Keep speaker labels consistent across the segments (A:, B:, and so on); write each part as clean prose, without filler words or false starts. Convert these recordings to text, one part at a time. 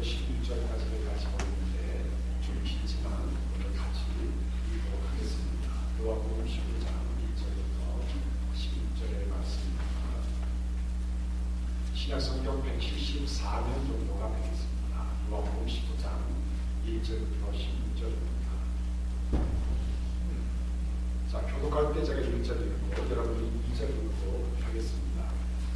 A: 1절부터 16절까지를 같이 보는데 좀 길지만 오늘 같이 읽도록 하겠습니다. 요한복음 15장 1절부터 16절의 말씀입니다. 신약성경 174년 정도가 되겠습니다. 요한복음 15장 1절부터 16절입니다. 자, 교독할 때 제가 1절 읽고 여러분이 2절 읽고 하겠습니다.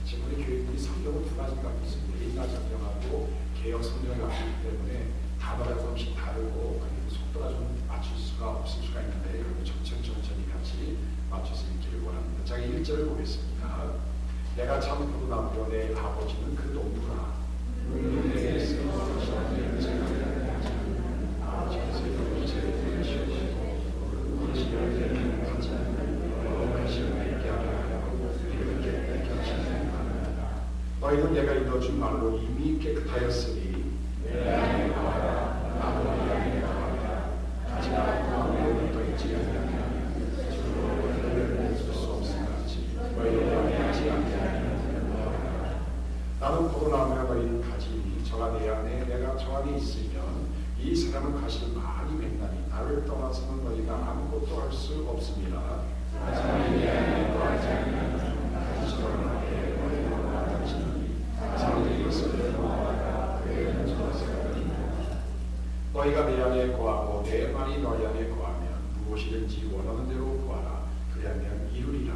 A: 지금 우리 교회들이 성경을 두 가지 갖고 있습니다. 옛날 성경하고 개혁 성경을 갖고 있기 때문에 단어가 조금씩 다르고 그리고 속도가 좀 맞출 수가 없을 수가 있는데 여러분 천천히 같이 맞춰서 읽기를 원합니다. 자, 1절을 보겠습니다. 내가 참 포도나무요 내 아버지는 그 농부라. 너희는 내가 읽어준 말로 이미 깨끗하였으니 내 안에 거하라. 나도 네 안에 거하라. 같이 나가고 또 있지 아니하면 주로 너희를 줄 수 없음같이 너희를 영위하지 않게 하리라. 나는 포도나무라 너희는 가지니 저가 내 안에 내가 저 안에 있으면 이 사람은 가시를 많이 맺나니 나를 떠나서는 너희가 아무것도 할 수 없습니다. 하지만 내 안에 거하지 않으면 다시 돌아가게 너희가 당신은 너희가 내 안에 거하고 내 말이 너희 안에 거하면 무엇이든지 원하는 대로 구하라. 그리하면 이루리라.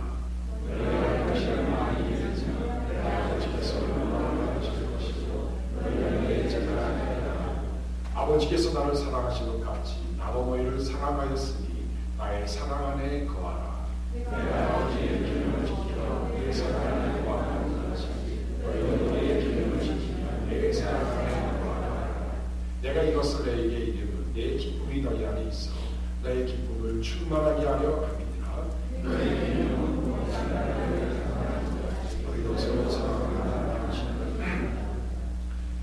A: 너희가 무엇이든 많이 이루면 내 아버지께서 너희를 주실 것이고 너희가 내 제자가 되리라. 아버지께서 나를 사랑하신 것 같이 나도 너희를 사랑하였으니 나의 사랑 안에 거하라. 내가 아버지의 기름을 지키러 내 사랑 안에 거하는 것이 너희도 내 기름을 지키면 내 사랑 안에 거하라. 내가 이것을 너희에게 이르면 내 기쁨이 너희 안에 있어 너의 기쁨을 충만하게 하려 함이니라. 너희의 기쁨은 너희도 서로 사랑하는 당신은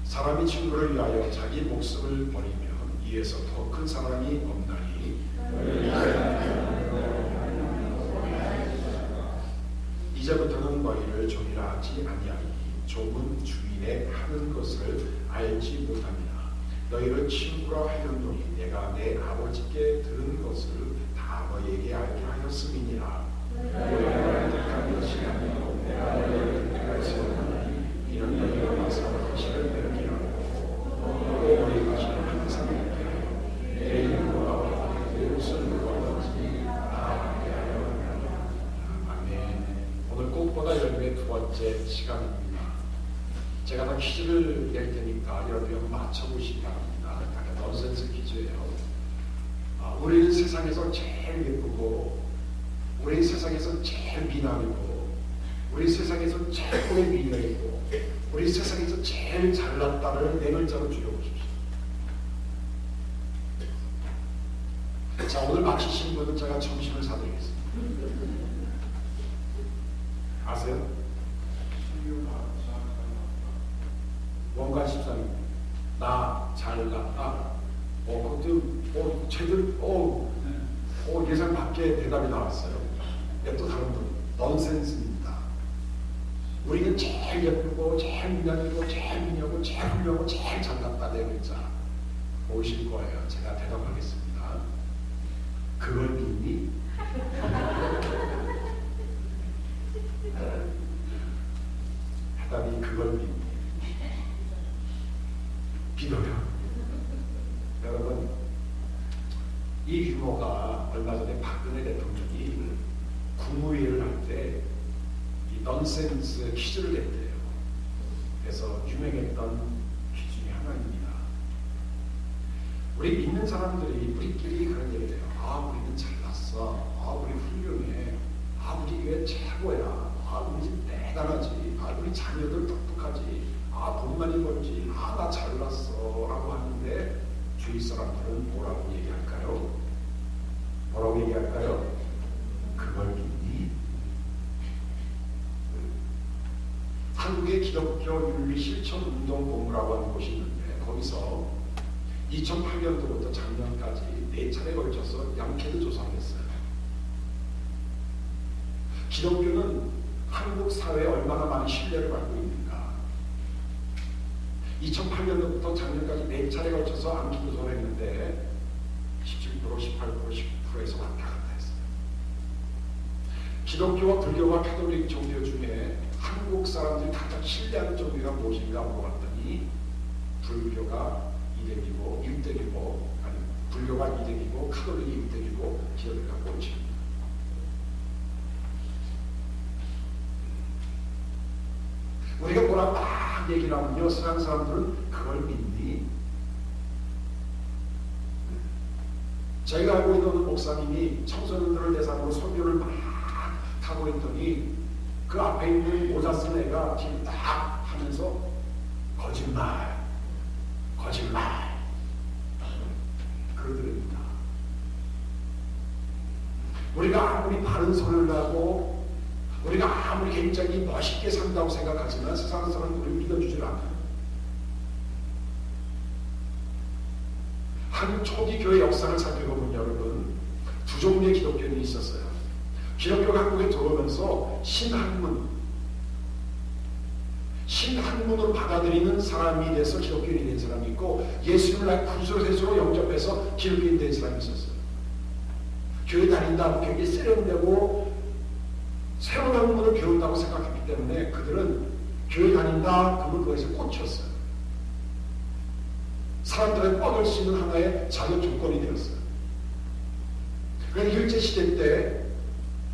A: 사람이 친구를 위하여 자기 목숨을 버리면 이에서 더 큰 사랑이 없나니 이제부터는 너희를 종이라 하지 아니하리니 종은 주인의 하는 것을 알지 못합니다. 너희를 친구라 하였노니 내가 내 아버지께 들은 것을 다 너희에게 알게 하였음이니라. 너희가 택한 것이 아니고 내가 너희를 택하였으니 이는 너희가 와서 당신을 뵙게 하고 또 너희 가시는 항상 뵙게 하여 내 이름으로 아버지께 무엇을 구하든지 다 함께 하여 하리라. 아멘. 오늘 꽃보다 열매의 두 번째 시간입니다. 제가 다 퀴즈를 낼 테니까 여러분이 한번 맞춰보시기 바랍니다. 약간 넌센스 퀴즈예요. 우리는 세상에서 제일 예쁘고 우리 세상에서 제일 미남이고 우리 세상에서 최고의 미녀이고 우리 세상에서 제일 잘났다를 네 글자로 줄여보십시오. 자, 오늘 맞히신 분은 제가 점심을 사드리겠습니다. 아세요? 원관 13일 나 잘났다. 그것도 쟤들 예상 밖의 대답이 나왔어요. 또 다른 분 넌센스입니다. 우리는 제일 예쁘고 제일 미남이고 제일 미녀고 제일 훌륭하고 제일 잘났다. 네 글자 보실 거예요. 제가 대답하겠습니다. 그걸 믿니? 해답이 그걸 믿니? 믿어요. 여러분, 이 유머가 얼마 전에 박근혜 대통령이 국무회의를 할 때 이 넌센스 퀴즈를 냈대요. 그래서 유명했던 퀴즈 중에 하나입니다. 우리 믿는 사람들이 우리끼리 그런 얘기를 해요. 우리는 잘났어. 우리 훌륭해. 우리 교회 최고야. 우리 집 대단하지. 우리 자녀들 똑똑하지. 돈 많이 벌지. 나 잘났어. 라고 하는데 주위 사람들은 뭐라고 얘기할까요? 뭐라고 얘기할까요? 그걸 믿니? 한국의 기독교 윤리 실천 운동 본부라고 하는 곳이 있는데 거기서 2008년도부터 작년까지 4차례에 걸쳐서 양캐드 조사를 했어요. 기독교는 한국 사회에 얼마나 많은 신뢰를 받고 있는가. 2008년부터 작년까지 4차례 걸쳐서 암기 도전을 했는데 17%, 18%, 19%에서 왔다 갔다 했어요. 기독교와 불교와 카톨릭 종교 중에 한국 사람들이 가장 신뢰하는 종교가 무엇인가 물어봤더니 불교가 2등이고 1등이고, 아니 불교가 2등이고 카톨릭이 1등이고 기독교가 꼴찌입니다. 우리가 뭐라 막 얘기를 하면요, 세상 사람들은 그걸 믿니? 제가 알고 있는 목사님이 청소년들을 대상으로 설교를 막 하고 있더니 그 앞에 있는 모자 쓴 애가 지금 딱 하면서 거짓말 그러더랍니다. 우리가 아무리 바른 소리를 하고 우리가 아무리 굉장히 멋있게 산다고 생각하지만 세상 사람은 우리를 믿어주질 않아요. 한 초기 교회 역사를 살펴보면 여러분, 두 종류의 기독교인이 있었어요. 기독교가 한국에 들어오면서 신학문으로 받아들이는 사람이 돼서 기독교인이 된 사람이 있고, 예수님을 나의 구주로 영접해서 기독교인이 된 사람이 있었어요. 교회 다닌다고 굉장히 세련되고 새로운 학문을 배운다고 생각했기 때문에 그들은 교회 다닌다 그러면 그것에 꽂혔어요. 사람들의 뻗을 수 있는 하나의 자격 조건이 되었어요. 그런데 일제시대 때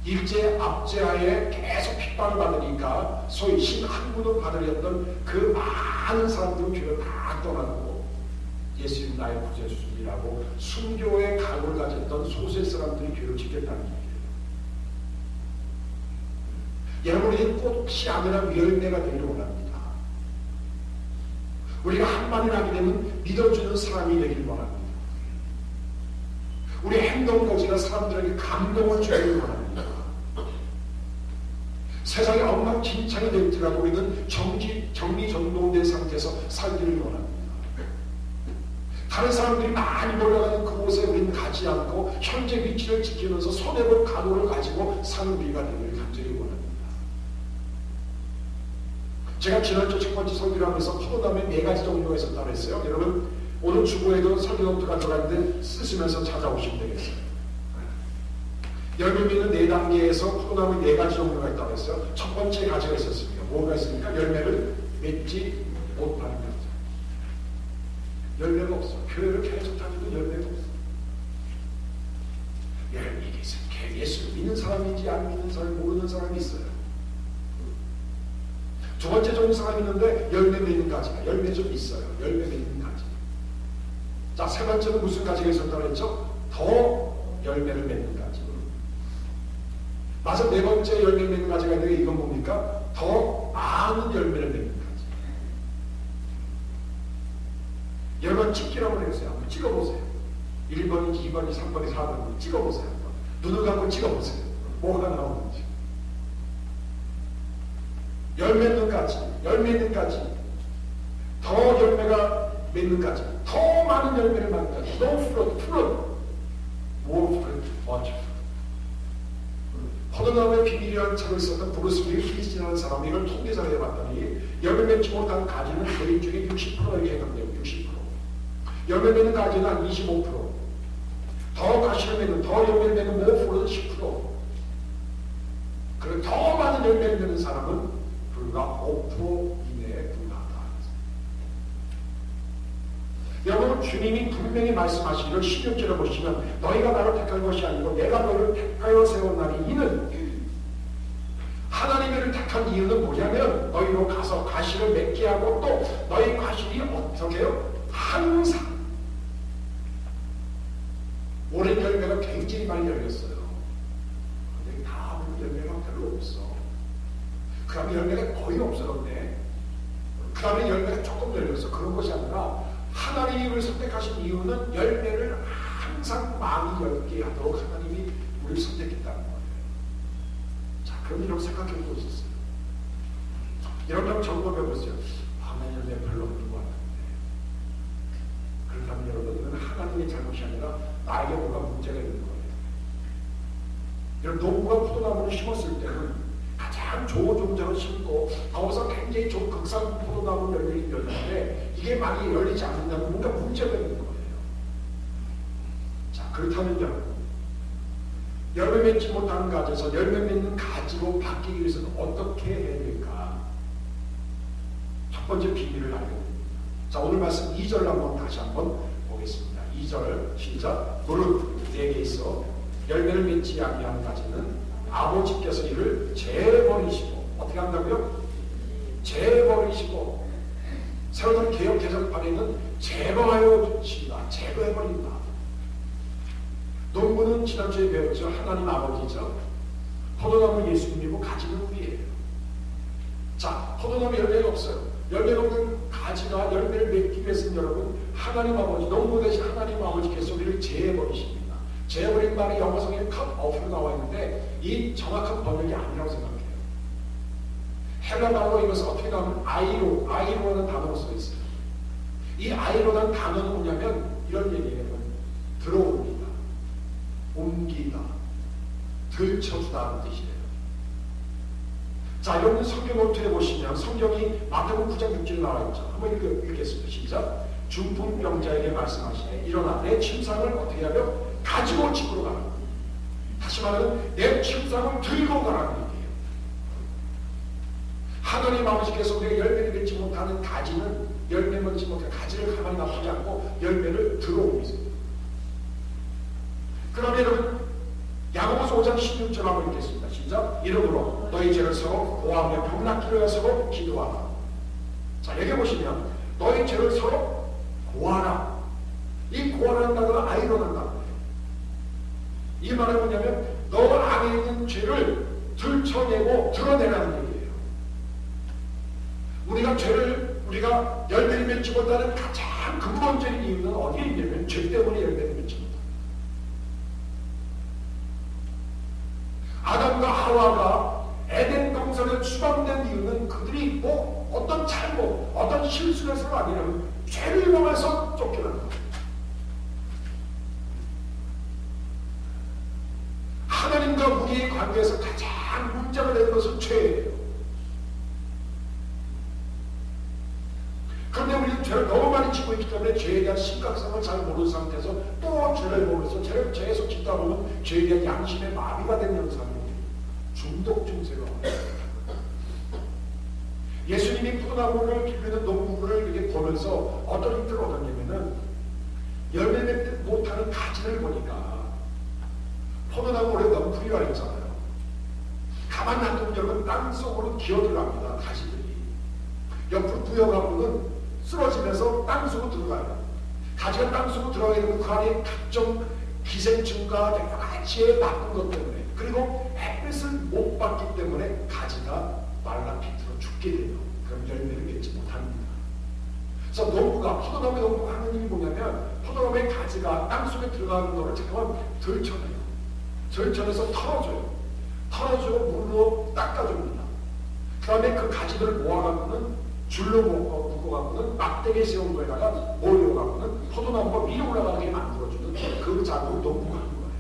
A: 일제 압제하에 계속 핍박을 받으니까 소위 신학문을 받으려던 그 많은 사람들은 교회를 다 떠나고 예수님 나의 구주이라고 순교의 각오를 가졌던 소수의 사람들이 교회를 지켰다는 얘기예요. 여러분이 꽃이 아니라 열매가 되기를 원합니다. 우리가 한마디를 하게 되면 믿어주는 사람이 되길 원합니다. 우리 행동거지가 사람들에게 감동을 주기를 원합니다. 세상이 엉망진창이 될지라도 우리는 정리정돈된 상태에서 살기를 원합니다. 다른 사람들이 많이 몰려가는 그곳에 우리는 가지 않고 현재 위치를 지키면서 손해볼 각오를 가지고 사는 우리가 되기를 간절히 원합니다. 제가 지난주 첫 번째 설교를 하면서 포도나무에 4가지 종류가 있었다고 했어요. 여러분 오늘 주보에도 설교 노트가 들어가는데 쓰시면서 찾아오시면 되겠어요. 열매 맺는 4단계에서 포도나무 4가지 종류가 있다고 했어요. 첫 번째 가지가 있었습니다. 뭐가 있습니까? 열매를 맺지 못하는 거죠. 열매가 없어. 교회를 계속 다니도 열매가 없어. 여러분 이게 있어요. 예수를 믿는 사람인지 안 믿는 사람이 모르는 사람이 있어요. 두 번째 종류 사람이 있는데 열매 맺는 가지가 열매 좀 있어요. 열매 맺는 가지. 자, 세 번째는 무슨 가지가 있었다고 했죠? 더 열매를 맺는 가지. 맞아, 네 번째 열매 맺는 가지가 있는데 이건 뭡니까? 더 많은 열매를 맺는 가지. 여러분 찍기라고 해주세요. 한번 찍어보세요. 1번인지 2번인지 3번인지 4번인지 찍어보세요. 한번. 눈을 감고 찍어보세요. 뭐가 나오는지. 열매 맺는 가지, 열매 맺는 가지, 더 열매가 맺는 가지, 더 많은 열매를 맺는 가지, no fruit, more fruit, much fruit. 포도나무의 비밀이라는 책을 썼던 브루스 윌키스라는 사람이 이걸 통계사를 해봤더니 열매 맺지 못한 가지는 개인 중에 60%에게 해당돼요. 60%. 열매 맺는 가지는 한 25%. 더 가시를 맺는, 더 열매를 맺는 more fruit은 10%. 그리고 더 많은 열매를 맺는 사람은 불과 5% 이내에 불과하다. 여러분 주님이 분명히 말씀하시기를 16절에 보시면 너희가 나를 택한 것이 아니고 내가 너희를 택하여 세운 날이 이는, 하나님의 를 택한 이유는 뭐냐면 너희로 가서 가시를 맺게 하고 또 너희 가시이 어떻게 해요? 항상 오랜 열매가 굉장히 많이 열렸어요. 근데 다음은 열매가 별로 없어. 그 다음에 열매가 거의 없어졌네. 그 다음에 열매가 조금 열렸어. 그런 것이 아니라 하나님을 선택하신 이유는 열매를 항상 많이 열게 하도록 하나님이 우리를 선택했다는 거예요. 자, 그럼 이렇게 생각해 보고 있었어요. 여러분 점검해 보세요. 하나님 열매 별로 없는 것 같은데. 그렇다면 여러분 이건 하나님의 잘못이 아니라 나에게 뭐가 문제가 있는 거예요. 여러분 농부가 포도나무를 심었을 때는 가장 좋은 종자로 심고 거기서 굉장히 좋은 극상 포도나무 열매가 열리는데 이게 많이 열리지 않는다면 뭔가 문제가 있는 거예요. 자, 그렇다면요, 열매 맺지 못하는 가지에서 열매 맺는 가지로 바뀌기 위해서는 어떻게 해야 될까? 첫 번째 비밀을 알게 됩니다. 자, 오늘 말씀 2절 한번 다시 한번 보겠습니다. 2절 시작. 무릇 내게 있어 열매를 맺지 아니하는 가지는 아버지께서 이를 재버리시고, 어떻게 한다고요? 재버리시고, 새로운 개혁 개정판에는 제거하여 주신다, 제거해버린다. 농부는 지난주에 배웠죠. 하나님 아버지죠. 포도나무 예수님이고 가지는 우리예요. 자, 포도나무 열매가 없어요. 열매가 없는 가지가 열매를 맺기 위해서는 여러분, 하나님 아버지, 농부 대신 하나님 아버지께서 우리를 재해버리십니다. 재해버린 말이 영어성에 cut off로 나와 있는데 이 정확한 번역이 아니라고 생각해요. 헬라말로 이것을 어떻게 나오면 아이로라는 단어로 써 있어요. 이 아이로라는 단어는 뭐냐면 이런 얘기예요. 들어옵니다, 옮기다, 들쳐주다는 뜻이에요. 자, 여러분 성경 노트에 보시면 성경이 마태복음 9장 6절에 나와 있죠. 한번 읽겠습니다. 시작. 중풍병자에게 말씀하시되 일어나 내 침상을 어떻게 하려? 가지고 집으로 가라. 다시 말하면 내 침상을 들고 가라는 얘기예요. 하나님 아버지께서 우리가 열매를 맺지 못하는 가지는, 열매 맺지 못하는 가지를 가만히 놔두지 않고 열매를 들어오세요. 그러면 여러분 야고보서 5장 16절 한번 읽겠습니다. 시작. 이러므로 너희 죄를 서로 고하며 병 낫기를 위하여 서로 기도하라. 자, 여기 보시면 너희 죄를 서로 고하라. 이 고하라는 단어가 아이러난다는 거예요. 이 말은 뭐냐면 너 안에 있는 죄를 들춰내고 드러내라는 얘기예요. 우리가 열매를 맺지 못하는 가장 근본적인 이유는 어디에 있냐면 죄 때문에 열매를 맺지 못합니다. 아담과 하와가 에덴 동산에 추방된 이유는 그들이 뭐 어떤 잘못, 어떤 실수를 해서가 아니라 죄를 범해서 쫓겨난 거예요. 하나님과 우리의 관계에서 가장 문제가 되는 것은 죄예요. 그런데 우리는 죄를 너무 많이 지고 있기 때문에 죄에 대한 심각성을 잘 모르는 상태에서 또 죄를 보면서 죄에서 짓다 보면 죄에 대한 양심의 마비가 되는 현상이 중독 증세가 와요. 예수님이 포도나무를 기르는 농부를 이렇게 보면서 어떤 힘들을 얻었냐면은 열매 맺지 못하는 가지를 보니까 포도나무 원래 너무 풀이가 있잖아요. 가만 놔두면 여러분 땅속으로 기어들어갑니다. 가지들이 옆으로 부여가고는 쓰러지면서 땅속으로 들어가요. 가지가 땅속으로 들어가게 되면 그 안에 각종 기생충과 여러 가지의 나쁜 것 때문에, 그리고 햇빛을 못 받기 때문에 가지가 말라 비틀어 죽게 돼요. 그럼 열매를 맺지 못합니다. 그래서 농부가, 포도나무의 농부가 하는 일이 뭐냐면 포도나무의 가지가 땅속에 들어가는 것을 잠깐만 들쳐내요. 들쳐내서 털어줘요. 물로 닦아줍니다. 그 다음에 그 가지들을 모아가고는 줄로 묶어가고는 막대기에 세운 거에다가 모여가고는 포도나무가 위로 올라가게 만들어주는 그 작업을 농부가 하는 거예요.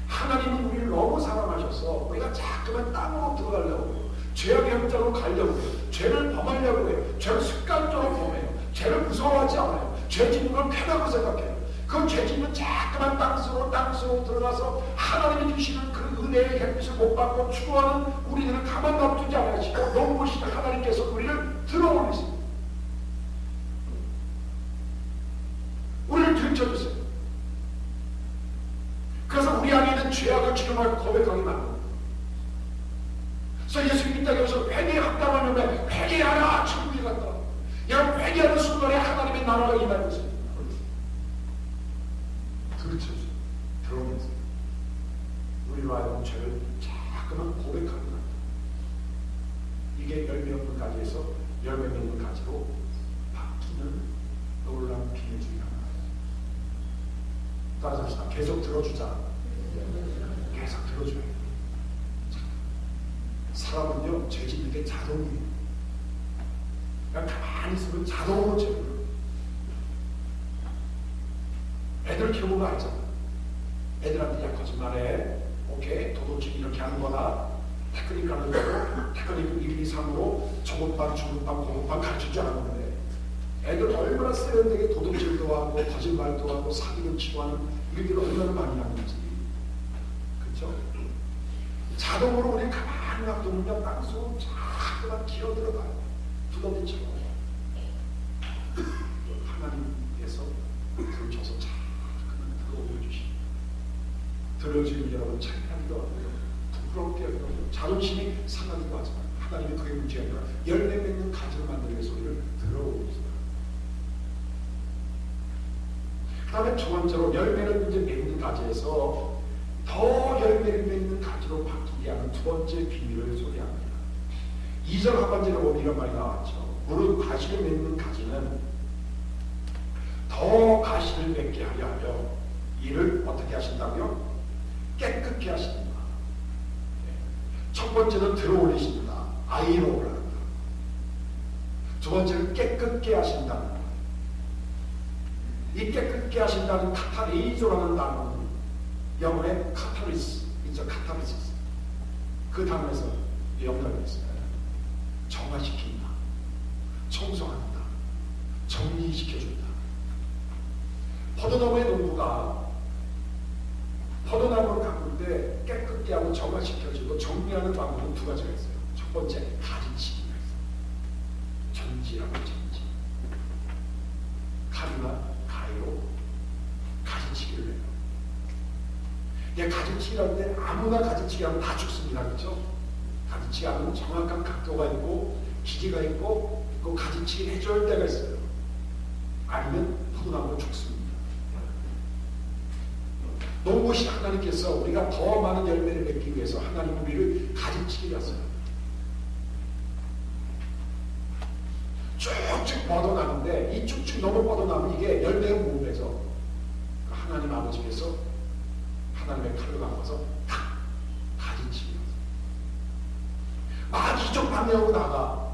A: 하나님은 우리를 너무 사랑하셔서 우리가 자꾸만 땅으로 들어가려고 해요. 죄악의 현장으로 가려고 해요. 죄를 범하려고 해요. 죄를 습관적으로 범해요. 죄를 무서워하지 않아요. 죄 짓는 걸 편하고 생각해요. 그 죄 짓는 자꾸만 땅속으로 들어가서 하나님이 주시는 그 은혜의 햇빛을 못 받고 추구하는 우리들을 가만 놔두지 않으시고 농부시는 하나님께서 우리를 들어올리십니다. 우리를 들춰주세요. 그래서 우리 안에 있는 죄악을 주름하고 고백하게 만듭니다. 그래서 예수님이 딱 여기서 회개에 합당하면 회개하라, 천국에 간다. 여러분 회개하는 순간에 하나님의 나라가 임할 것입니다. 들춰주세요. 들어오면서 우리로 하여금 죄를 자꾸만 고백하게 만듭니다. 이게 열매 없는 가지에서 열매 맺는 가지로 바뀌는 놀라운 비밀 중에 하나예요. 따라서 계속 들어주자. 계속 들어줘야 돼요. 사람은요, 죄 짓는 게 자동이에요. 그냥 가만히 있으면 자동으로 죄를. 애들 키우는 거 알잖아. 애들한테 야 거짓말해. 오케이, 도둑질 이렇게 하는 거다. 테크닉 가르쳐주고 테크닉 1, 2, 3으로 저것반, 저것반, 그것반 가르칠 줄 알았는데 애들 얼마나 세련되게 도둑질도 하고 거짓말도 하고 사기도 치고 하는 일들을 얼마나 많이 하는지. 그렇죠? 자동으로 우리 가만히 놔두면 땅속으로 자꾸만 기어들어가요. 두더지처럼. 하나님께서 불을 줘서 자꾸만 들어올려주시고 들어주는 여러분 창피하기도 하고요. 부끄럽게 하기도 하고 자존심이 상하기도 하지만 하나님이 그게 문제가 아니라 열매 맺는 가지를 만들기 위해서 우리를 들어오겠습니다. 그 다음에 두 번째로 열매를 이제 맺는 가지에서 더 열매를 맺는 가지로 바뀌게 하는 두 번째 비밀을 소개합니다. 2절 하반절에 보면 이런 말이 나왔죠. 무릇 가시를 맺는 가지는 더 가시를 맺게 하려 하며 이를 어떻게 하신다고요? 깨끗게 하십니다. 첫 번째는 들어올리십니다. 아이로우를 합니다. 두 번째는 깨끗게 하신다. 이 깨끗게 하신다는 카타리조라는 단어는 영어의 카타리스 있죠. 카타리시스. 그 단어에서 영감이 있어요. 정화시킨다. 청소한다. 정리시켜준다. 포도나무의 농부가 포도나무를 가꿀 때 깨끗게 하고 정화시켜주고 정리하는 방법은 두 가지가 있어요. 첫 번째, 가지치기가 있어요. 전지라고 전지. 칼이나 가위로 가지치기를 해요. 예, 가지치기를 하는데 아무나 가지치기 하면 다 죽습니다. 그렇죠? 가지치기 하면 정확한 각도가 있고 기계가 있고 그 가지치기를 해줄 때가 있어요. 아니면 포도나무가 죽습니다. 농부신 하나님께서 우리가 더 많은 열매를 맺기 위해서 하나님 우리를 가지치기를 하세요. 쭉쭉 뻗어나는데 이 쭉쭉 너무 뻗어나면 이게 열매가 못 맺어. 하나님 아버지께서 하나님의 칼을 감아서 탁 가지치기 막 이쪽 방향으로 나가.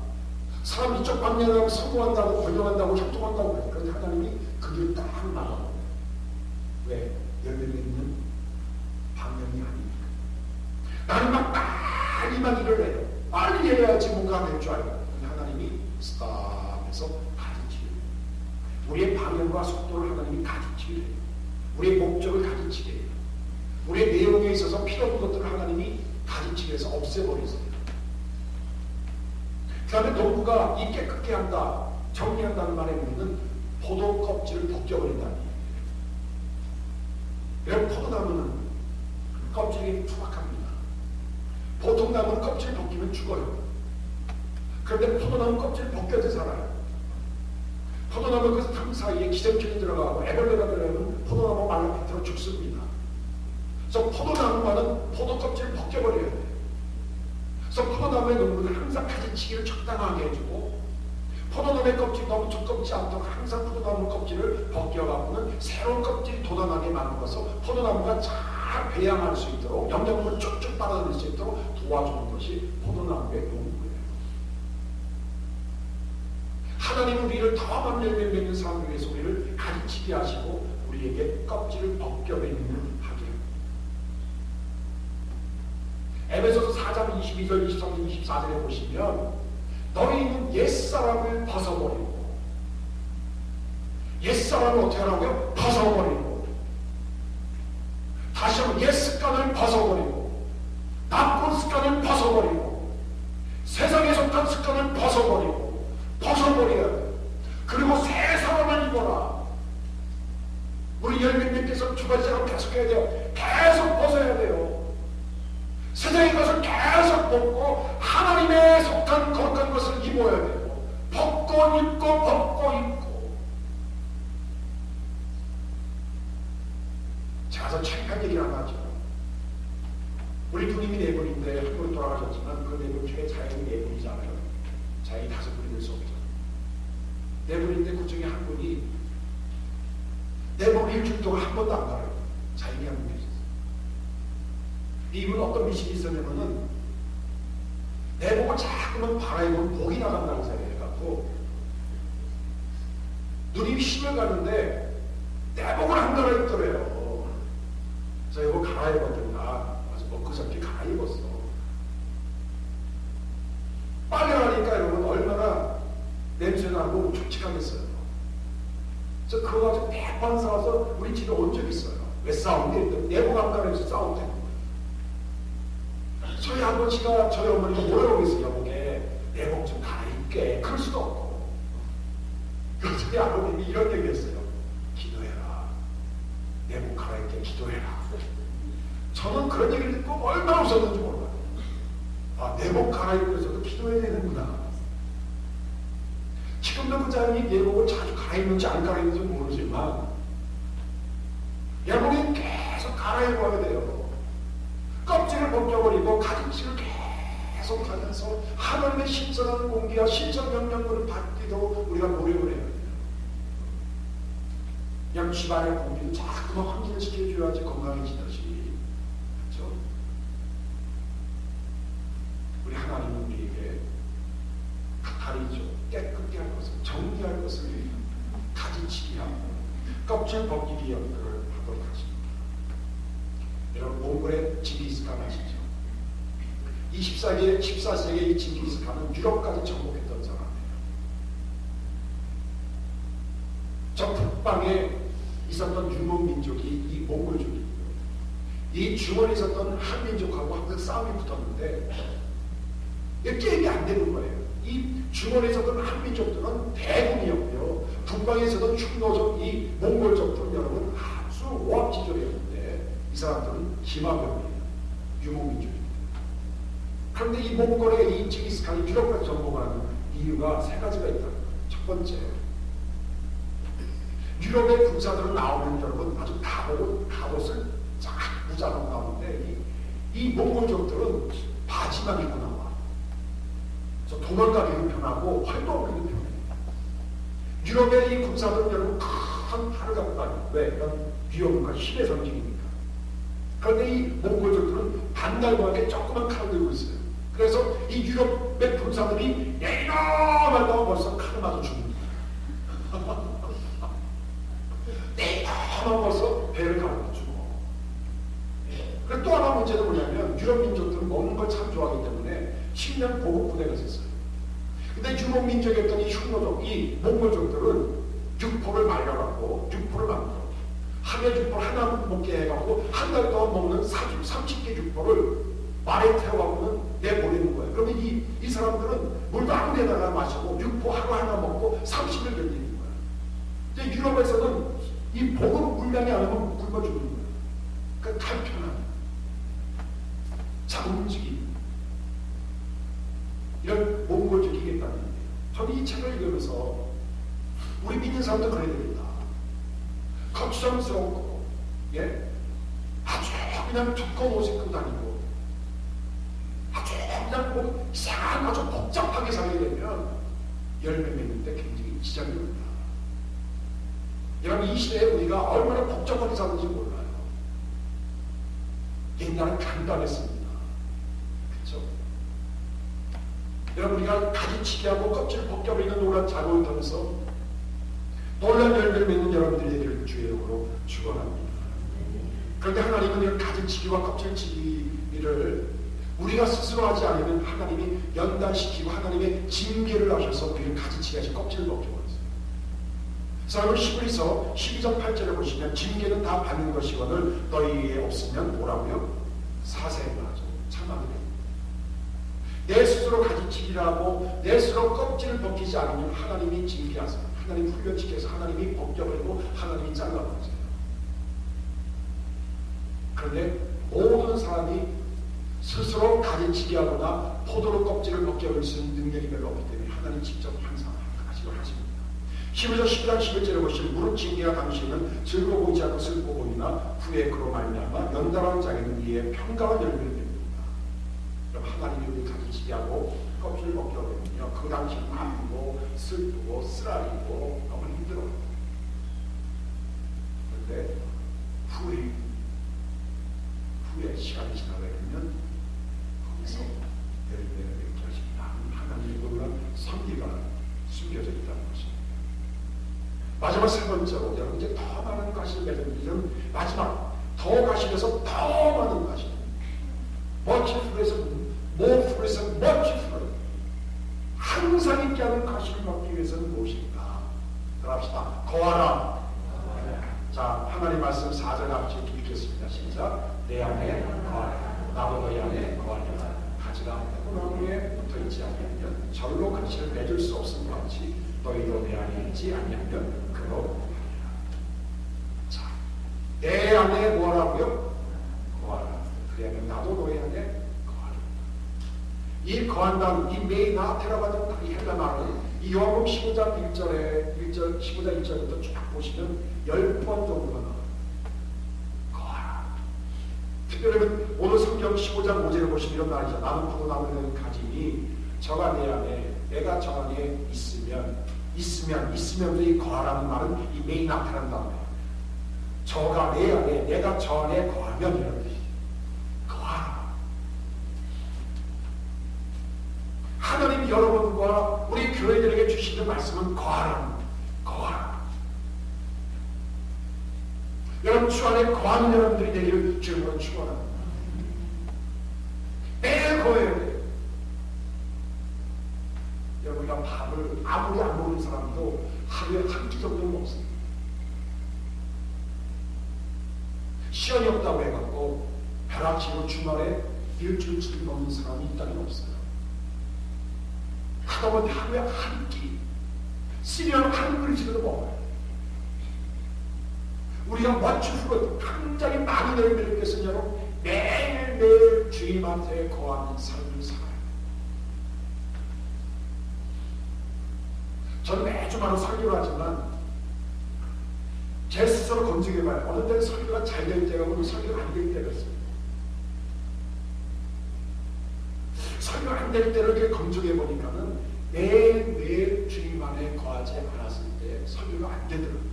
A: 사람 이쪽 방향으로 가면 성공한다고 번영한다고 협동한다고 그래요. 그런데 하나님이 그 길을 딱 막아버려요. 왜? 열매를 맺는 방향이 아니니까. 나는 막 빨리 막 일을 해요. 빨리 해야지 뭔가 될 줄 알고. 근데 하나님이 스탑해서 가지치기를 해요. 우리의 방향과 속도를 하나님이 가지치기를 해요. 우리의 목적을 가지치게 해요. 우리의 내용에 있어서 필요 없는 것들을 하나님이 가지치기 해서 없애버리세요. 그 다음에 농부가 이 깨끗게 한다, 정리한다는 말에 의미는 포도 껍질을 벗겨버린다는 얘기예요. 여러분, 포도나무는 껍질이 투박합니다. 보통 나무는 껍질 벗기면 죽어요. 그런데 포도나무 껍질 벗겨서 살아요. 포도나무 그 탕 사이에 기생충이 들어가고 애벌레가 들어가면 포도나무 말라비틀어 죽습니다. 그래서 포도나무만은 포도 껍질을 벗겨버려야 돼요. 그래서 포도나무의 농부는 항상 가지치기를 적당하게 해주고 포도나무의 껍질이 너무 두껍지 않도록 항상 포도나무 껍질을 벗겨갖고는 새로운 껍질이 돋아나게 만들어서 포도나무가 잘 배양할 수 있도록 영양분을 쭉쭉 빨아들일 수 있도록 도와주는 것이 포도나무의 농부예요. 하나님은 우리를 더 많은 열매 맺는 삶을 위해서 우리를 가르치게 하시고 우리에게 껍질을 벗겨내는 하게 합니다. 에베소서 4장 22절, 23절, 24절에 보시면 너희는 옛사람을 벗어버리고 옛사람을 어떻게 하라고요? 벗어버리고 다시 한번 옛 습관을 벗어버리고 나쁜 습관을 벗어버리고 세상에 속한 습관을 벗어버려야 돼요. 그리고 새 사람을 입어라. 우리 열매님께서 두 가지를 계속해야 돼요. 계속 벗어야 돼요. 세상의 것을 계속 벗고 하나님의 속한 거룩한 것을 입어야 돼요. 벗고 입고 제가 창피한 얘기를 하나 하죠. 우리 부님이 네 분인데 한 분은 돌아가셨지만 그 네 분 중에 자연이 네 분이잖아요. 자연이 다섯 분이 될 수 없죠. 네 분인데 그 중에 한 분이 네 분 일주일 동안 한 번도 안 가요. 자연이 한 분이 있었어요. 이분 어떤 미신이 있었냐면은 내 보고 자꾸만 바라보면 복이 나간다고 생각해갖고 눈이 힘을 가는데 내복을 안 갈아입더래요. 그래서 이거 갈아입었더니 아주 먹고 잡기 갈아입었어. 빨래하니까 여러분 얼마나 냄새나고 촉촉하겠어요. 그래서 그거 가지고 대판 싸워서 우리 집에 온 적 있어요. 왜 싸우는데? 내복 안 가면서 싸우고 저희 아버지가 저희 어머니가 뭐라고 했어요? 여보게 내복 좀 갈아입게. 그럴 수도 없고. 그래서 저희 아버님이 이런 얘기 했어요. 기도해라. 내복 갈아입게 기도해라. 저는 그런 얘기를 듣고 얼마나 웃었는지 몰라요. 아, 내복 갈아입고서도 기도해야 되는구나. 지금도 그 사람이 내복을 자주 갈아입는지 안 갈아입는지 모르지만 내복이 계속 갈아입어야 돼요. 껍질을 벗겨버리고 가지치를 계속 하면서 하나님의 신선한 공기와 신선 명령문을 받기도 우리가 노력을 해야 돼요. 그냥 집안의 공기를 자꾸만 환기시켜줘야지 건강해지듯이. 그렇죠? 우리 하나님은 우리에게 가리죠. 깨끗게 할 것을, 정리할 것을 가지치기 하고 껍질 벗기기 연구를 하도록 하십니다. 여러분 몽골의 징기스칸 아시죠? 14세기에 이 징기스칸은 유럽까지 정복했던 사람이에요. 저 북방에 있었던 유목민족이 이 몽골족이고요. 이 중원에 있었던 한민족하고 항상 싸움이 붙었는데 이게 게임이 안 되는 거예요. 이 중원에 있었던 한민족들은 대군이었고요. 북방에 있었던 흉노족, 이 몽골족들은 여러분 아주 오합지졸이었는데 이 사람들은 기마병이에요. 유목민족입니다. 그런데 이 몽골의 이 징기스칸이 유럽까지 정복하는 이유가 세 가지가 있다. 첫 번째, 유럽의 군사들은 나오면 여러분 아주 갑옷을 쫙 무장하고 나오는데 이 몽골족들은 바지만 입고 나와. 그래서 도망가기도 편하고 활동하기도 편해요. 유럽의 이 군사들은 여러분 큰 팔을 갖고 다니고 왜? 이런 위험과 힘의 상징이니까. 그런데 이 몽골족들은 반달고하게 조그만 칼을 들고 있어요. 그래서 이 유럽의 군사들이 내려가다가 벌써 칼을 맞아 죽는다. 내려가면 벌써 배를 가르쳐 주고. 그리고 또 하나 문제는 뭐냐면 유럽 민족들은 먹는 걸 참 좋아하기 때문에 식량 보급 부대가 있었어요. 근데 유목 민족이었던 이 흉노족, 이 몽골족들은 육포를 말려갖고 육포를 만들어. 하루에 육포를 하나 먹게 해갖고 한 달 동안 먹는 30개 육포를 말에 태워갖고는 내보내는 거예요. 그러면 이 사람들은 물도 아무 데다가 마시고 육포 하나 먹고 30일 견디는 거예요. 근데 유럽에서는 이 보급 물량이 안 오면 굶어 죽는 거예요. 그러니까 간편한 자 움직임 이런 몽골족이겠다는 얘기예요. 저는 이 책을 읽으면서 우리 믿는 사람도 그래야 되겠다. 거추장스럽고 예? 아주 그냥 두꺼운 옷 입고 다니고 아주 그냥 뭐 이상한 아주 복잡하게 살게 되면 열매 맺는 데 굉장히 지장이 옵니다. 여러분 이 시대에 우리가 얼마나 복잡하게 사는지 몰라요. 옛날은 간단했습니다. 그렇죠? 여러분 우리가 가지치기하고 껍질 벗겨버리는 노란 자고를 통해서 놀란 열매를 맺는 여러분들이 되기를 주의 이름으로 축원합니다. 그런데 하나님은 이런 가지치기와 껍질치기를 우리가 스스로 하지 않으면 하나님이 연단시키고 하나님의 징계를 하셔서 우리를 가지치기 하시 껍질을 벗겨버렸어요. 사람을 히브리서 12장 8절에 보시면 징계는 다 받는 것이거늘 너희에 없으면 뭐라고요? 사생하죠. 참아드립니다. 내 스스로 가지치기라고 내 스스로 껍질을 벗기지 않으면 하나님이 징계하세요. 하나님 훈련시켜서 하나님이 벗겨버리고 하나님이 잘라버리세요. 그런데 모든 사람이 스스로 가지치기 하거나 포도로 껍질을 벗겨버릴 수 있는 능력이 별로 없기 때문에 하나님 직접 항상 하시고 하십니다. 히브리서 10장 11절에 보시면 무릇 징계가 당신은 즐거워 보이지 않고 슬퍼 보이나 후에 그로 말미암아 연단하는 자에게는 이에 평강한 열매를 맺는다. 그럼 하나님이 우리 가지치기하고 껍질을 벗겨버리면요 그 당시는 아프고 슬프고 쓰라리고 너무 힘들어요. 그런데 후에 시간이 지나가면 거기서 열매를 맺게 하십니다. 하나님의 놀라운 선비가 숨겨져 있다는 것입니다. 마지막 세 번째로 여러분 이제 더 많은 가시를 맺는 일은 마지막 더 가시에서 더 많은 가시 much fruit에서 more fruit에서 much fruit 항상 있게 하는 가시를 받기 위해서는 무엇인가? 따라합시다. 거하라. 자, 하나님 말씀 4절 같이 읽겠습니다. 시작. 내 안에 거하라. 나도 너희 안에 거하리라. 가지가 포도나무에 붙어있지 아니하면 절로 가시를 맺을 수 없음 같이 너희도 내 안에 있지 아니하면 그로 자, 내 안에 뭐라고요? 거하라. 그러면 나도 너희 안에 거하라. 이 거한다는 이 메이나테라고 하는 이 헬라 말은 이 요한복음 15장 15장 1절부터 쫙 보시면 10번 정도가 나와요. 거하라. 특별히 오늘 성경 15장 5절을 보시면 이런 말이죠. 나는 포도나무에 있는 가지니 저가 내 안에 내가 저 안에 있으면 이 거하라는 말은 이 메이나테라는 단어예요. 저가 내 안에 내가 저 안에 거하면 이런 뜻이에요. 거하라. 하나님이 여러분과 우리 교회들에게 주시는 말씀은 거하라. 여러분 주 안에 거하는 여러분들이 되기를 주님으로 축원합니다. 매일 거해야 돼요. 여러분이가 밥을 아무리 안 먹는 사람도 하루에 한 끼 정도는 먹습니다. 시간이 없다고 해갖고 벼락치고 주말에 일주일치 먹는 사람이 있다는 없어요. 하다못해 하루에 한 끼, 시리얼 한 그릇이라도 먹어요. 우리가 원추후로 굉장히 많은 여러분들께서는 매일매일 주님한테 거하는 삶을 살아요. 저는 매주마다 설교를 하지만 제 스스로 검증해봐요. 어느 때는 설교가 잘 될 때가 있고 설교가 안 될 때가 있어요. 설교가 안 될 때를 이렇게 검증해보니까는 매일 주님 안에 거하지 않았을 때 설교가 안 되더라고요.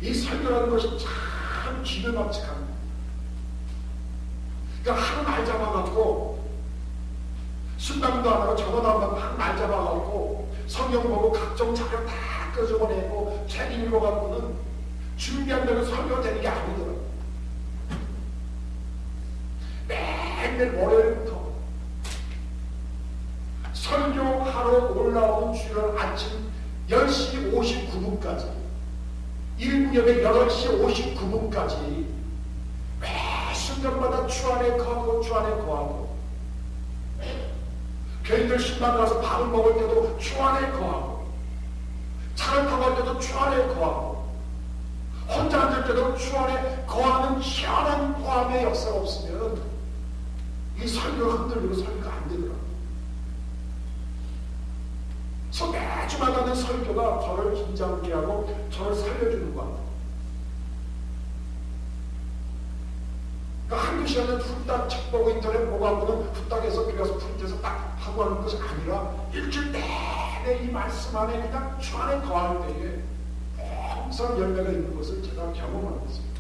A: 이 설교라는 것이 참 기묘막측합니다. 그러니까 한 날 잡아갖고 순방도 안 하고 전화도 안 받고 한 날 잡아갖고 성경 보고 각종 자료 다 끄집어내고 책 읽어갖고는 준비한다고 설교가 되는 게 아니더라고요. 매일 월요일부터 설교하러 올라오는 주일 아침 10시 59분까지 1구역에 8시 59분까지 매 순간마다 주 안에 거하고 교인들 신방 가서 밥을 먹을 때도 주 안에 거하고 차를 타고 갈 때도 주 안에 거하고 혼자 앉을 때도 주 안에 거하는 희한한 거함의 역사가 없으면 이 설교가 흔들리고 설교가 안 되더라고요. 그래서 매주마다 하는 설교가 저를 긴장케 하고 저를 살려주는 것 같아요. 그러니까 한두 시간은 후딱 책 보고 인터넷 보고 하고는 후딱 해서 들어가서 프린트해서 딱 하고 하는 것이 아니라 일주일 내내 이 말씀 안에 그냥 주 안에 거할 때에 항상 열매가 있는 것을 제가 경험하고 있습니다.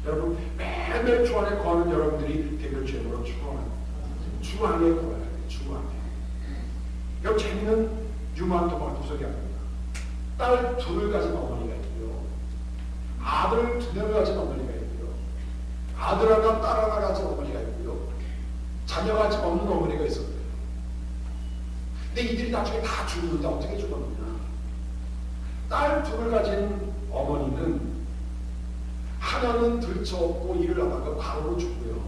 A: 여러분 매일 주 안에 거하는 여러분들이 되길 주님으로 축원합니다. 주 안에 거해야 돼요. 주 안에. 여기 재미있는 유머한 도소리 아닙니다. 딸 둘을 가진 어머니가 있고요. 아들 2명을 가진 어머니가 있고요. 아들 하나 딸 하나 가진 어머니가 있고요. 자녀가 지금 없는 어머니가 있었대요. 근데 이들이 나중에 다 죽는데 어떻게 죽었느냐. 딸 둘을 가진 어머니는 하나는 들쳐업고 일을 하다가 과로로 죽고요.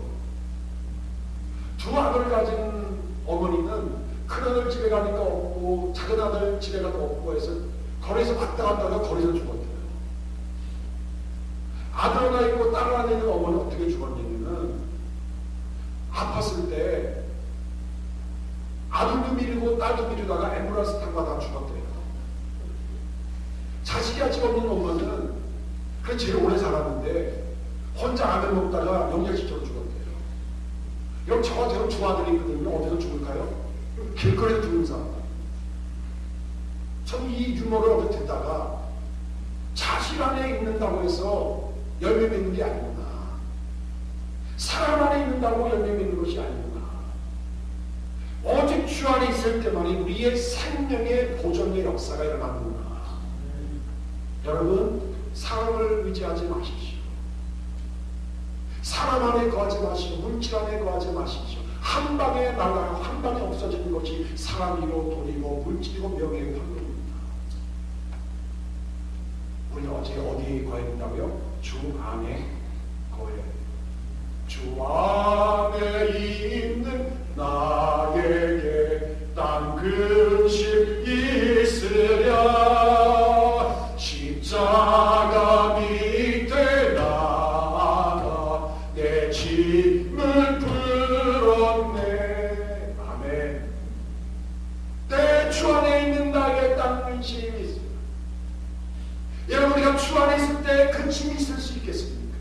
A: 두 아들 가진 어머니는 큰 아들 집에 가니까 없고 작은 아들 집에 가도 없고 해서 거리에서 왔다 갔다 하다가 거리에서 죽었대요. 아들 하나 있고 딸 하나 있는 어머니는 어떻게 죽었냐면은 아팠을 때 아들도 미리고 딸도 미리다가 앰뷸런스 타고 가다가 죽었대요. 자식이 아직 없는 엄마는 그 제일 오래 살았는데 혼자 라면 먹다가 영양실조로 죽었대요. 여러분 저와 저런 두 아들이 있거든요. 어디서 죽을까요? 길거리에 죽는 사람. 전 이 유머를 어디 듣다가 자식 안에 있는다고 해서 열매 맺는 게 아니구나. 사람 안에 있는다고 열매 맺는 것이 아니구나. 오직 주 안에 있을 때만이 우리의 생명의 보존의 역사가 일어나는구나. 여러분 사람을 의지하지 마십시오. 사람 안에 거하지 마시고 물질 안에 거하지 마십시오. 한 방에 날아가고 한 방에 없어지는 것이 사람이고 돈이고 물질이고 명예고 환경입니다. 우리 어제 어디에 거해야 된다고요? 주 안에 거해. 주 안에 있는 나에게 딴 근심 있으랴. 십자가 밑에 나가 내 짐을 풀었네. 아멘. 내 주 안에 있는 나에게 딴 근심이 있어요. 여러분, 우리가 주 안에 있을 때 근심이 있을 수 있겠습니까?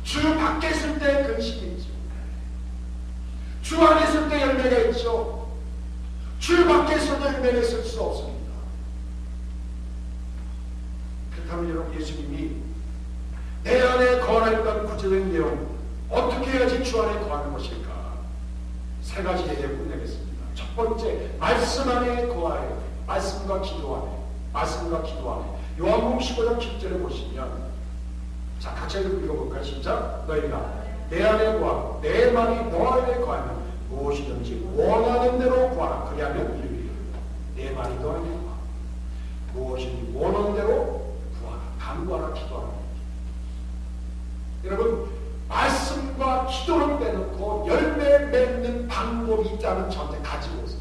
A: 주 밖에 있을 때 근심이 있죠. 주 안에 있을 때 열매가 있죠. 주 밖에 있어도 열매가 있을 수 없습니다. 그렇다면 여러분, 예수님이 내 안에 거하였던 구체적인 내용, 어떻게 해야지 주 안에 거하는 것일까? 세 가지 얘기를 끝내겠습니다. 첫 번째, 말씀 안에 거하여. 말씀과 기도 안에. 말씀과 기도 안에. 요한복음 15장 10절에 보시면, 자, 같이 읽어볼까요? 시작. 너희가 내 안에 구하고 내 말이 너 안에 거하면 무엇이든지 원하는 대로 구하라. 그리하면 이루리라. 내 말이 너 안에 구하라. 무엇이든지 원하는 대로 구하라. 간구하라. 기도하라. 여러분, 말씀과 기도를 빼놓고 열매 맺는 방법이 있다면 저한테 가지고 오세요.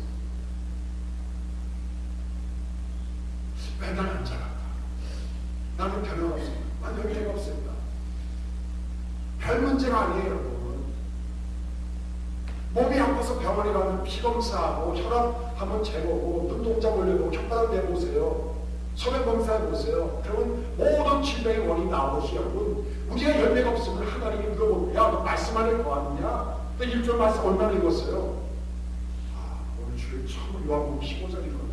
A: 왜 나는 안 자랄까? 나는 별로 없습니다. 나는 열매가 없습니다. 별 문제가 아니에요, 여러분. 몸이 아파서 병원에 가면 피검사하고 혈압 한번 재보고 눈동자 올려보고 혓바닥 내보세요. 소변 검사해보세요. 그러면 모든 질병의 원인이 나오듯이 여러분, 우리가 열매가 없으면 하나님이 물어보면, 야, 너 말씀 안에 거하느냐? 너 1절 말씀 얼마나 읽었어요? 아, 오늘 주일 처음 요한복음 15절 읽었는데.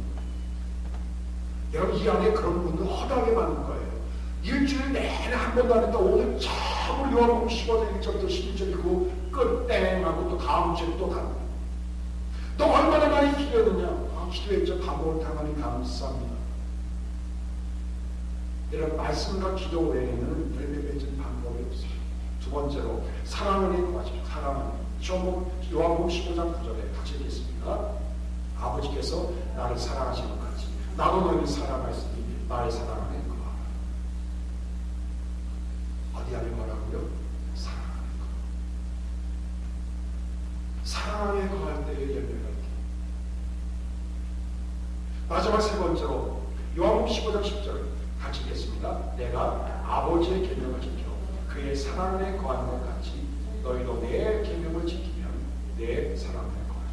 A: 여러분, 이 안에 그런 분들 허다하게 많은 거예요. 일주일 내내 한 번도 안 했다. 오늘 처음으로 요한복음 15절 1절부터 12절 읽고 끝땡 하고 또 다음 주에 또 가는 거예요. 너 얼마나 많이 기도했느냐? 아, 기도했죠. 감동을 당하니 감사합니다. 이런 말씀과 기도 외에는 열매 맺는 방법이 없어요. 두 번째로, 사랑을 구하십시오. 사랑을. 요한복음 15장 9절에 같이 읽겠습니다. 아버지께서 나를 사랑하신 것 같이 나도 너희를 사랑하였으니 나의 사랑 안에 거하라. 어디 안에 거하라고요? 사랑 안에 거하라. 사랑 안에 거할 때의 열매가 있다. 마지막 세 번째로, 요한복음 15장 10절 같이 읽겠습니다. 내가 아버지의 계명을 지켜 그의 사랑 안에 거하는 것 같이 너희도 내 계명을 지키면 내 사랑 안에 거하라.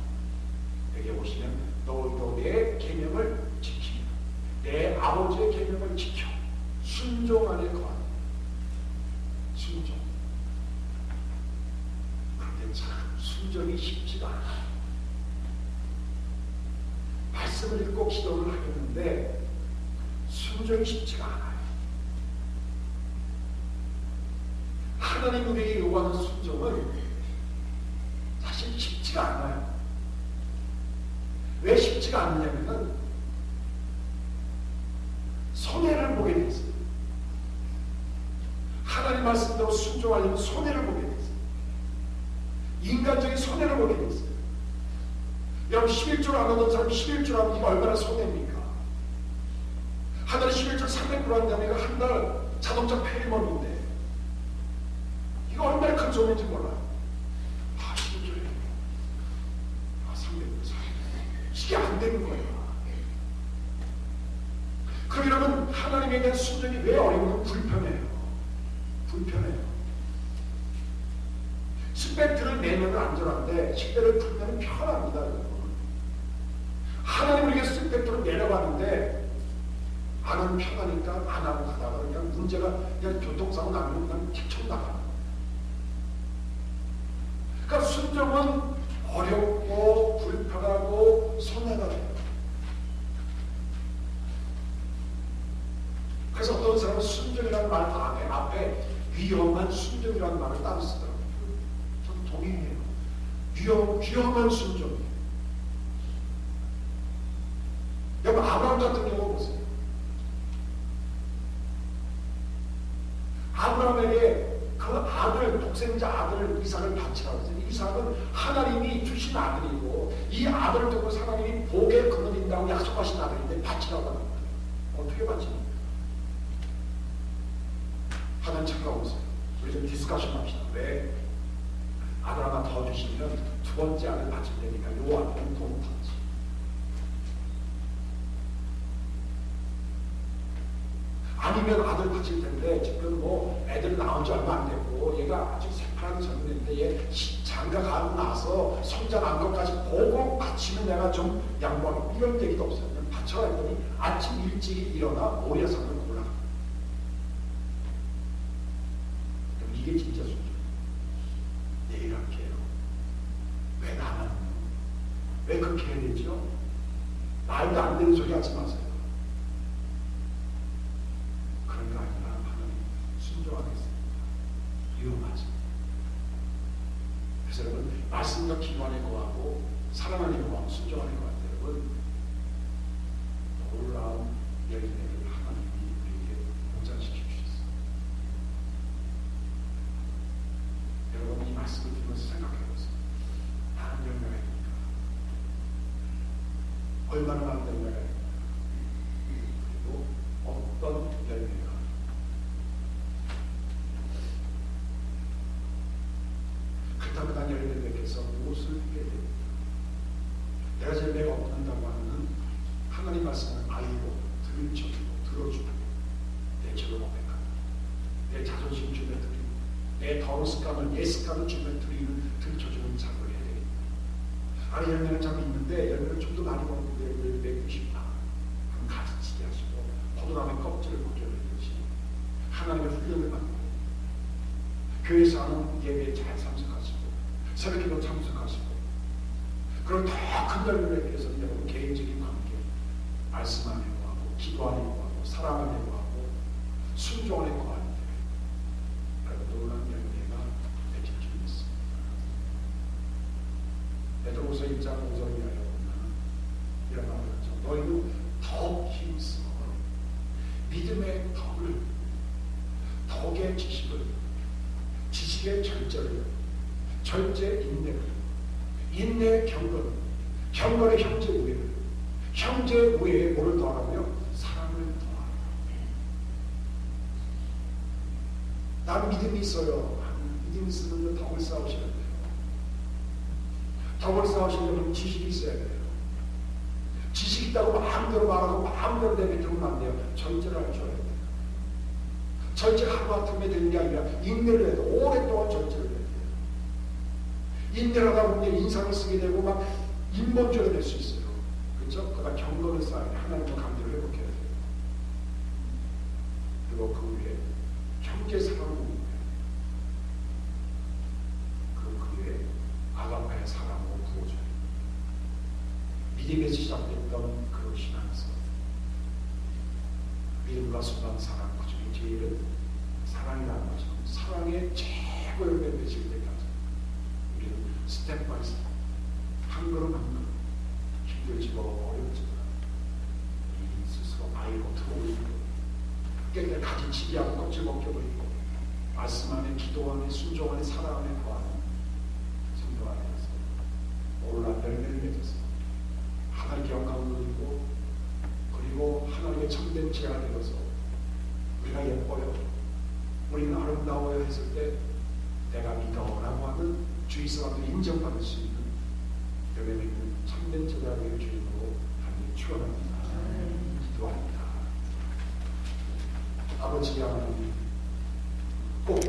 A: 여기 보시면 너희도 내 계명을 지키면, 내 아버지의 계명을 지켜 순종 안에 거하는. 순종. 그런데 참 순종이 쉽지가 않아요. 말씀을 읽고 기도를 하겠는데 순종이 쉽지가 않아요. 하나님 우리에게 요구하는 순종은 사실 쉽지가 않아요. 왜 쉽지가 않느냐면 손해를 보게 돼 있어요. 하나님 말씀대로 순종하려면 손해를 보게 돼 있어요. 인간적인 손해를 보게 돼 있어요. 여러분, 11조 안 하던 사람 11조 하면 이거 얼마나 손해입니까? 한 달에 11조 300불 한다면 이거 한 달 자동차 페이먼인데 이거 얼마나 큰 손해인지 몰라요. 아, 11조에 300불 이게 안 되는 거예요. 그럼 여러분, 하나님에 대한 순종이 왜 어려우면 불편해요. 불편해요. 10배트를 내면은 안전한데 10배를 풀면 편합니다. 여러분. 하나님 우리에게 10배트를 내려가는데 안 하면 편하니까 안 하고 가다가 그냥 문제가 그냥 교통사고 나면 그냥 튀쳐나가. 그러니까 순종은 어렵고 불편하고 손해가 돼요. 그래서 어떤 사람은 순종이라는 말 다음에 앞에 위험한 순종이라는 말을 따로 쓰더라고요. 저는 동의해요. 위험한 순종이에요. 여러분, 아브라함 같은 경우 보세요. 아브라함에게 그 아들, 독생자 아들을 이삭을 바치라고 했어요. 이삭은 하나님이 주신 아들이고 이 아들을 통해서 하나님이 복에 거느린다고 약속하신 아들인데 바치라고 하는 거예요. 어떻게 바칩니까? 하나님 찾아오세요. 우리 좀 디스커션 합시다. 왜? 아들 하나 더 주시면 두 번째 아들 바칠 테니까 요 아들은 돈 받지. 아니면 아들 바칠 텐데 지금 뭐 애들 나온 지 얼마 안 됐고 얘가 아직 새파란 젊은인데 얘 장가 가고 나서 성장한 것까지 보고 바치면 내가 좀 양보하고 이런 얘기도 없어요. 그냥 바쳐라 했더니 아침 일찍 일어나 모래성을 골라. 그럼 이게 진짜 순종. 내일 할게요. 왜 나는? 왜 그렇게 해야 되죠? 말도 안 되는 소리 하지 마세요. 그런 거 아니라 하나님 순종하겠습니다. 위험하죠. 그래서 여러분 말씀과 기도 안에 거하고 사랑 안에 거하고 순종 안에 거할 때 여러분 놀라운 열매를 하나님이 우리에게 보장시켜 주셨어요. 여러분 이 말씀을 들으면서 생각해 보세요. 나는 열매가 있는가? 얼마나 많은 열매가 있는가? 그리고 어떤 열매가 그딴 열매를 맺혀서 무엇을 해야 됩니까? 내가 열매가 없는다고 하면 하나님 말씀을 알고 들춰주고 들어주고 내 죄를 고백하고 내 자존심 주며 드리고 내 더러운 습관을 내 습관을 주며 들춰주는 작업을 해야 되겠다. 아니 열매는 참 있는데 열매를 좀 더 많이 먹는데 열매를 맺고 싶다. 그럼 가지치기 하시고 포도나무의 껍질을 벗겨내듯이 하나님의 훈련을 받고 교회에서 하는 예배에 잘 참석하시고 새벽기도 참석하시고 그런 더 큰 열매를 위해서는 여러분 개인적인 관계 말씀 안에 거하고 기도 안에 거하고 사랑 안에 거하고 순종 안에 거하는데 여러분 놀라운 열매가 맺힐 줄 믿습니다. 베드로후서 1장 5절에 이런 말을 하죠. 너희는 더욱 힘써 믿음의 덕의 지식을 지식의 절제를 절제 인내를 인내의 경건 경건의 형제 우애를 형제 우애에 뭐를 더하라고요? 사랑을 더하라. 난 믿음이 있어요. 믿음이 있으면 덕을 쌓으셔야 돼요. 덕을 쌓으시려면 지식이 있어야 돼요. 지식 있다고 마음대로 말하고 마음대로 내뱉으면 안 돼요. 절제를 할 줄 알아야 돼요. 절제가 하루아침에 되는 게 아니라 인내를 해도 오랫동안 절제를 해야 돼요. 인내를 하다 보면 인상을 쓰게 되고 막 인본주의가 될 수 있어요. 그렇죠? 그러다 경건을 쌓아야 돼. 하나님과 관계를 회복해야 돼요. 그리고 그 위에 형제 사랑을 묻어야 돼요. 그 위에 아가파의 사랑으로 부어줘야 돼요. 믿음에서 시작됐던 그 신앙에서 믿음과 순한 사랑 그 중에 제일은 사랑이라는 거죠. 사랑의 최고 열매 맺을 때까지 우리는 스텝 바이 스텝 한 걸음 한 걸음 힘들지도 어렵지만 이 스스로 아이고 들어오고 깨끗하게 가지치기 하고 껍질 벗겨버리고 말씀 안에 기도 안에 순종 안에 사랑 안에 거하는 성도 안에서 놀라운 열매를 맺어서 하나님께 영광을 누리고 그리고 하나님의 참된 제가 되어서 우리가 예뻐요 우리는 아름다워요 했을 때 내가 믿어라고 하는 주위 사람들이 인정받을 수 있는 열매 맺는 참된 제자의 주인으로 하나님 축원합니다. 기도합니다. 아버지 하나님 꼭